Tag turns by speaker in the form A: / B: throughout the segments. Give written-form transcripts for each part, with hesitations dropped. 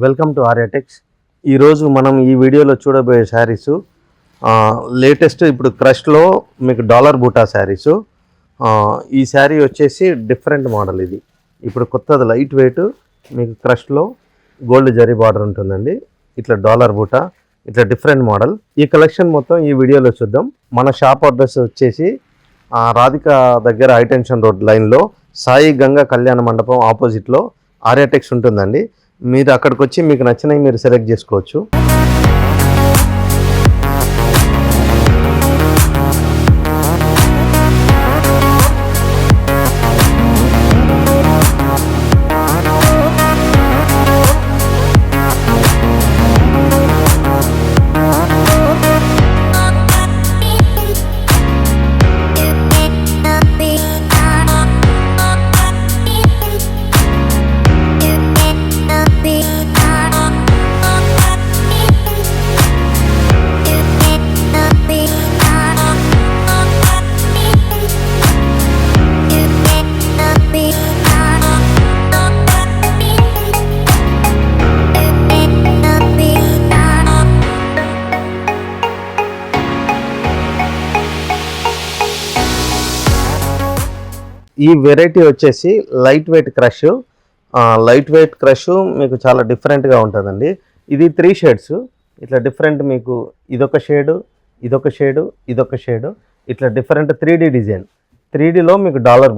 A: Welcome to ఆర్యాటెక్స్. ఈరోజు మనం ఈ వీడియోలో చూడబోయే శారీస్ లేటెస్ట్ ఇప్పుడు క్రష్లో మీకు డాలర్ బూటా శారీసు. ఈ శారీ వచ్చేసి డిఫరెంట్ మోడల్. ఇది ఇప్పుడు కొత్తది లైట్ వెయిట్ మీకు క్రష్లో గోల్డ్ జరీ బార్డర్ ఉంటుందండి. ఇట్లా డాలర్ బూటా ఇట్లా డిఫరెంట్ మోడల్. ఈ కలెక్షన్ మొత్తం ఈ వీడియోలో చూద్దాం. మన షాప్ అడ్రస్ వచ్చేసి రాధిక దగ్గర హైటెన్షన్ రోడ్ లైన్లో సాయి గంగా కళ్యాణ మండపం ఆపోజిట్లో ఆర్యాటెక్స్ ఉంటుందండి. మీరు అక్కడికి వచ్చి మీకు నచ్చినవి మీరు సెలెక్ట్ చేసుకోవచ్చు. ఈ వెరైటీ వచ్చేసి light weight crush. Light weight crush మీకు చాలా డిఫరెంట్గా ఉంటుందండి. ఇది 3 షేడ్స్ ఇట్లా డిఫరెంట్. మీకు ఇదొక షేడు, ఇదొక షేడు, ఇదొక షేడు, ఇట్లా డిఫరెంట్ 3D డిజైన్. 3Dలో మీకు డాలర్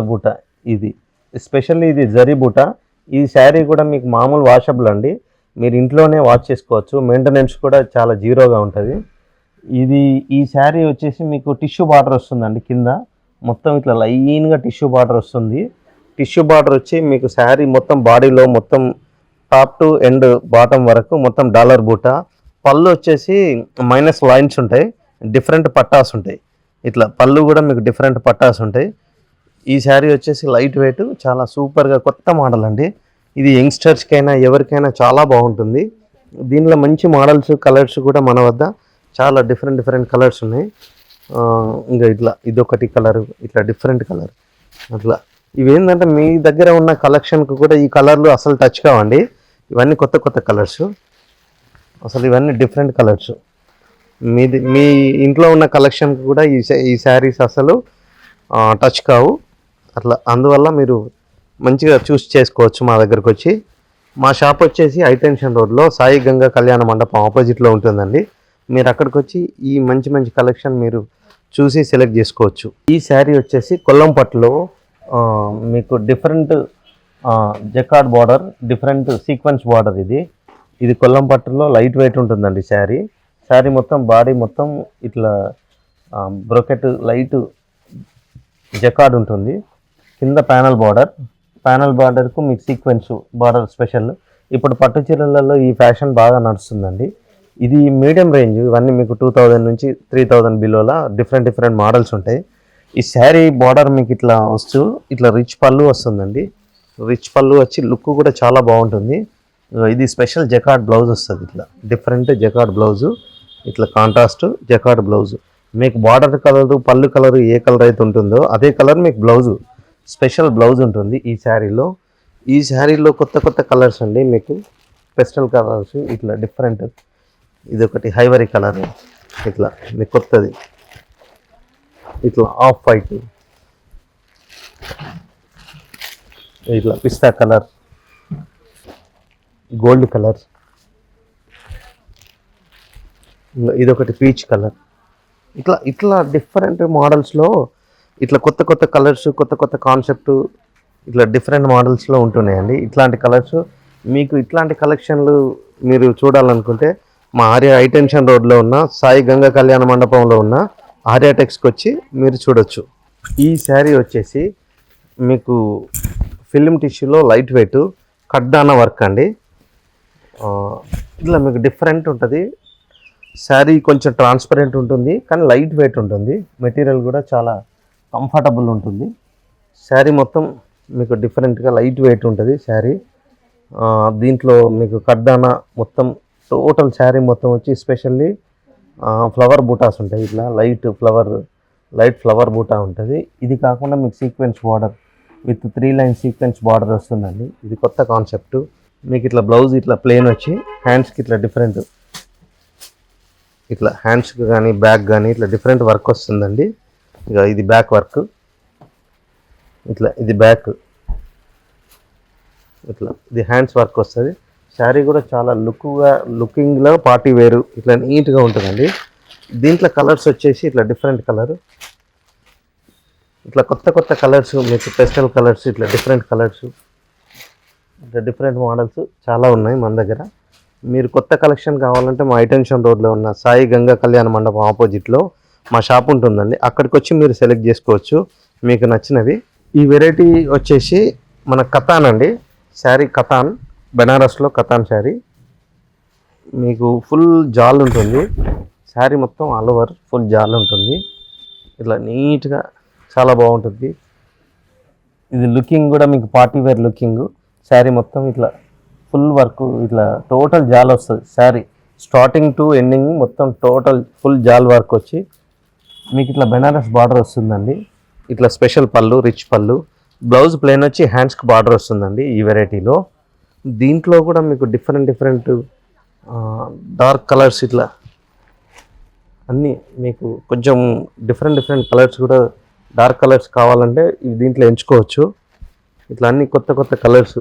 A: బూటా ఇది ఎస్పెషల్లీ ఇది జరీ బూటా. ఈ శారీ కూడా మీకు మామూలు వాషబుల్ అండి. మీరు ఇంట్లోనే వాష్ చేసుకోవచ్చు. మెయింటెనెన్స్ కూడా చాలా జీరోగా ఉంటుంది. ఈ శారీ వచ్చేసి మీకు టిష్యూ బార్డర్ వస్తుందండి. కింద మొత్తం ఇట్లా లైన్గా టిష్యూ బార్డర్ వస్తుంది. టిష్యూ బార్డర్ వచ్చి మీకు శారీ మొత్తం బాడీలో మొత్తం టాప్ టు ఎండ్ బాటమ్ వరకు మొత్తం డాలర్ బూటా. పళ్ళు వచ్చేసి మైనస్ లైన్స్ ఉంటాయి, డిఫరెంట్ పట్టాస్ ఉంటాయి. ఇట్లా పళ్ళు కూడా మీకు డిఫరెంట్ పట్టాస్ ఉంటాయి. ఈ శారీ వచ్చేసి లైట్ వెయిట్, చాలా సూపర్గా కొత్త మోడల్ అండి. ఇది యంగ్స్టర్స్కైనా ఎవరికైనా చాలా బాగుంటుంది. దీనిలో మంచి మోడల్స్, కలర్స్ కూడా మన వద్ద చాలా డిఫరెంట్ కలర్స్ ఉన్నాయి. ఇంకా ఇట్లా ఇదొకటి కలర్, ఇట్లా డిఫరెంట్ కలర్. అట్లా ఇవేంటంటే మీ దగ్గర ఉన్న కలెక్షన్కి కూడా ఈ కలర్లు అసలు టచ్ కావండి. ఇవన్నీ కొత్త కలర్స్, అసలు ఇవన్నీ డిఫరెంట్ కలర్స్. మీ ఇంట్లో ఉన్న కలెక్షన్కి కూడా ఈ శారీస్ అసలు టచ్ కావు. అట్లా అందువల్ల మీరు మంచిగా చూస్ చేసుకోవచ్చు మా దగ్గరకు వచ్చి. మా షాప్ వచ్చేసి హైటెన్షన్ రోడ్లో సాయి గంగా కళ్యాణ మండపం ఆపోజిట్లో ఉంటుందండి. మీరు అక్కడికి వచ్చి ఈ మంచి కలెక్షన్ మీరు చూసి సెలెక్ట్ చేసుకోవచ్చు. ఈ శారీ వచ్చేసి కొల్లం పట్టులో మీకు different jacquard border, different sequence border. ఇది కొల్లం పట్టులో లైట్ వెయిట్ ఉంటుందండి. శారీ మొత్తం బాడీ మొత్తం ఇట్లా బ్రోకెట్ లైట్ జకార్డ్ ఉంటుంది. కింద ప్యానల్ బార్డర్కు మీకు సీక్వెన్స్ బార్డర్ స్పెషల్. ఇప్పుడు పట్టు చీరలలో ఈ ఫ్యాషన్ బాగా నడుస్తుందండి. ఇది మీడియం రేంజ్. ఇవన్నీ మీకు 2000 నుంచి 3000 బిలోలా డిఫరెంట్ మోడల్స్ ఉంటాయి. ఈ శారీ బార్డర్ మీకు ఇట్లా ఇట్లా రిచ్ పళ్ళు వస్తుందండి. రిచ్ పళ్ళు వచ్చి లుక్ కూడా చాలా బాగుంటుంది. ఇది స్పెషల్ జకార్డ్ బ్లౌజ్ వస్తుంది. ఇట్లా డిఫరెంట్ జకార్డ్ బ్లౌజు, ఇట్లా కాంట్రాస్ట్ జకార్డ్ బ్లౌజు. మీకు బార్డర్ కలరు, పళ్ళు కలరు ఏ కలర్ అయితే ఉంటుందో అదే కలర్ మీకు బ్లౌజు, స్పెషల్ బ్లౌజ్ ఉంటుంది ఈ శారీలో. కొత్త కలర్స్ అండి. మీకు పెస్టల్ కలర్స్ ఇట్లా డిఫరెంట్. ఇదొకటి హైవరీ కలర్, ఇట్లా మీకు కొత్తది. ఇట్లా ఆఫ్ వైట్, ఇట్లా పిస్తా కలర్, గోల్డ్ కలర్, ఇదొకటి పీచ్ కలర్. ఇట్లా డిఫరెంట్ మోడల్స్లో ఇట్లా కొత్త కలర్స్, కొత్త కాన్సెప్ట్, ఇట్లా డిఫరెంట్ మోడల్స్లో ఉంటున్నాయండి. ఇట్లాంటి కలర్స్ మీకు ఇట్లాంటి కలెక్షన్లు మీరు చూడాలనుకుంటే మా హైటెన్షన్ రోడ్లో ఉన్న సాయి గంగా కళ్యాణ మండపంలో ఉన్న ఆర్యాటెక్స్కి వచ్చి మీరు చూడొచ్చు. ఈ శారీ వచ్చేసి మీకు ఫిల్మ్ టిష్యూలో లైట్ వెయిట్ కడ్డాన వర్క్ అండి. ఇట్లా మీకు డిఫరెంట్ ఉంటుంది. శారీ కొంచెం ట్రాన్స్పరెంట్ ఉంటుంది, కానీ లైట్ వెయిట్ ఉంటుంది. మెటీరియల్ కూడా చాలా కంఫర్టబుల్ ఉంటుంది. శారీ మొత్తం మీకు డిఫరెంట్గా లైట్ వెయిట్ ఉంటుంది శారీ. దీంట్లో మీకు కడ్డాన మొత్తం టోటల్ శారీ మొత్తం వచ్చి స్పెషల్లీ ఫ్లవర్ బూటాస్ ఉంటాయి. ఇట్లా లైట్ ఫ్లవర్ బూటా ఉంటుంది. ఇది కాకుండా మీకు sequence border with 3 line sequence border వస్తుందండి. ఇది కొత్త కాన్సెప్ట్. మీకు ఇట్లా బ్లౌజ్ ఇట్లా ప్లెయిన్ వచ్చి హ్యాండ్స్కి ఇట్లా డిఫరెంట్, ఇట్లా హ్యాండ్స్కి కానీ బ్యాక్ కానీ ఇట్లా డిఫరెంట్ వర్క్ వస్తుందండి. ఇక ఇది బ్యాక్ వర్క్, ఇట్లా ఇది బ్యాక్, ఇట్లా ఇది హ్యాండ్స్ వర్క్ వస్తుంది. శారీ కూడా చాలా లుకింగ్లో పార్టీ వేరు ఇట్లా నీట్గా ఉంటుందండి. దీంట్లో కలర్స్ వచ్చేసి ఇట్లా డిఫరెంట్ కలర్, ఇట్లా కొత్త కలర్స్, మీకు పెస్టల్ కలర్స్, ఇట్లా డిఫరెంట్ కలర్స్, ఇట్లా డిఫరెంట్ మోడల్స్ చాలా ఉన్నాయి మన దగ్గర. మీరు కొత్త కలెక్షన్ కావాలంటే మా హైటెన్షన్ రోడ్లో ఉన్న సాయి గంగా కళ్యాణ మండపం ఆపోజిట్లో మా షాప్ ఉంటుందండి. అక్కడికి వచ్చి మీరు సెలెక్ట్ చేసుకోవచ్చు మీకు నచ్చినవి. ఈ వెరైటీ వచ్చేసి మన కతాన్ అండి, శారీ కతాన్, బెనారస్లో కతాన్ శారీ. మీకు ఫుల్ జాల్ ఉంటుంది, శారీ మొత్తం ఆల్ ఓవర్ ఫుల్ జాల్ ఉంటుంది. ఇట్లా నీట్గా చాలా బాగుంటుంది. ఇది లుకింగ్ కూడా మీకు పార్టీ వేర్ లుకింగ్. శారీ మొత్తం ఇట్లా ఫుల్ వర్క్, ఇట్లా టోటల్ జాల్ వస్తుంది. శారీ స్టార్టింగ్ టు ఎండింగ్ మొత్తం టోటల్ ఫుల్ జాల్ వర్క్ వచ్చి మీకు ఇట్లా బెనారస్ బార్డర్ వస్తుందండి. ఇట్లా స్పెషల్ పళ్ళు, రిచ్ పళ్ళు, బ్లౌజ్ ప్లెయిన్ వచ్చి హ్యాండ్స్కి బార్డర్ వస్తుందండి ఈ వెరైటీలో. దీంట్లో కూడా మీకు డిఫరెంట్ డార్క్ కలర్స్, ఇట్లా అన్నీ మీకు కొంచెం డిఫరెంట్ కలర్స్ కూడా, డార్క్ కలర్స్ కావాలంటే దీంట్లో ఎంచుకోవచ్చు. ఇట్లా అన్ని కొత్త కలర్స్,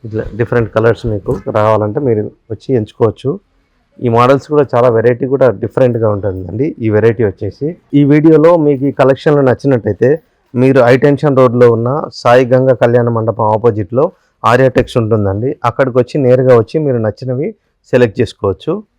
A: ఇట్లా డిఫరెంట్ కలర్స్ మీకు రావాలంటే మీరు వచ్చి ఎంచుకోవచ్చు. ఈ మోడల్స్ కూడా చాలా వెరైటీ కూడా డిఫరెంట్గా ఉంటుందండి ఈ వెరైటీ వచ్చేసి. ఈ వీడియోలో మీకు ఈ కలెక్షన్లో నచ్చినట్టయితే మీరు హైటెన్షన్ రోడ్లో ఉన్న సాయి గంగా కళ్యాణ మండపం ఆపోజిట్లో ఆర్యా టెక్స్ ఉంటుందండి. అక్కడికి వచ్చి నేరుగా వచ్చి మీరు నచ్చినవి సెలెక్ట్ చేసుకోవచ్చు.